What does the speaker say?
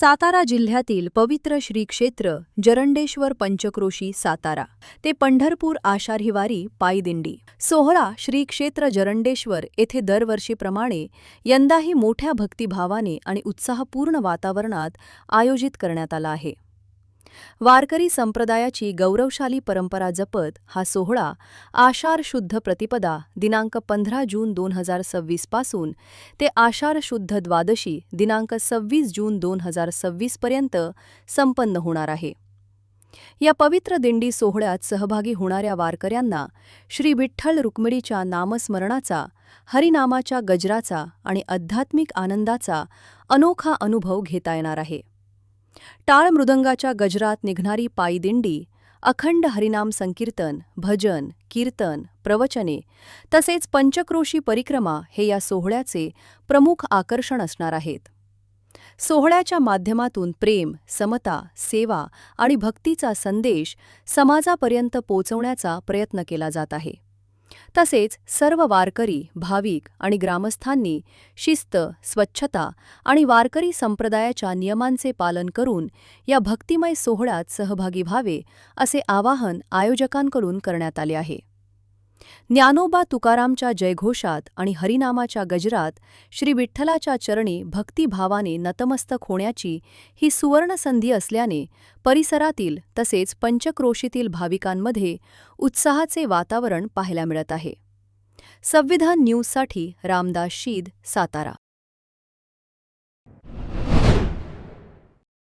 सातारा जिल्ह्यातील पवित्र श्री क्षेत्र जरंडेश्वर पंचक्रोशी सातारा ते पंढरपूर आषाढी वारी पायी दिंडी सोहळा श्री क्षेत्र जरंडेश्वर येथे दरवर्षीप्रमाणे यंदाही मोठ्या भक्तिभावाने आणि उत्साहपूर्ण वातावरणात आयोजित करण्यात आला आहे. वारकरी संप्रदायाची गौरवशाली परंपरा जपत हा सोहळा आषाढ शुद्ध प्रतिपदा दिनांक 15 जून 2026 पासून ते आषाढ शुद्ध द्वादशी दिनांक 26 जून 2026 पर्यंत संपन्न होणार आहे. या पवित्र दिंडी सोहळ्यात सहभागी होणाऱ्या वारकऱ्यांना श्री विठ्ठल रुक्मिणीच्या नामस्मरणाचा, हरिनामाच्या गजराचा आणि आध्यात्मिक आनंदाचा अनोखा अनुभव घेता येणार आहे. टाळ मृदंगाच्या गजरात निघणारी पायी दिंडी अखंड हरिनाम संकीर्तन, भजन, कीर्तन, प्रवचने तसेच पंचक्रोशी परिक्रमा हे या सोहळ्याचे प्रमुख आकर्षण असणार आहेत. सोहळ्याच्या माध्यमातून प्रेम, समता, सेवा आणि भक्तीचा संदेश समाजापर्यंत पोहोचवण्याचा प्रयत्न केला जात आहे. तसेच सर्व वारकरी, भाविक आणि ग्रामस्थांनी शिस्त, स्वच्छता आणि वारकरी संप्रदायाच्या नियमांचे पालन करून या भक्तिमय सोहळ्यात सहभागी व्हावे असे आवाहन आयोजकांकडून करण्यात आले आहे. ज्ञानोबा तुकारामच्या जयघोषात आणि हरिनामाच्या गजरात श्री विठ्ठलाच्या चरणी भक्तिभावाने नतमस्तक होण्याची ही सुवर्ण संधी असल्याने परिसरातील तसेच पंचक्रोशीतील भाविकांमध्ये उत्साहाचे वातावरण पाहायला मिळत आहे. संविधान न्यूजसाठी रामदास शीद, सातारा.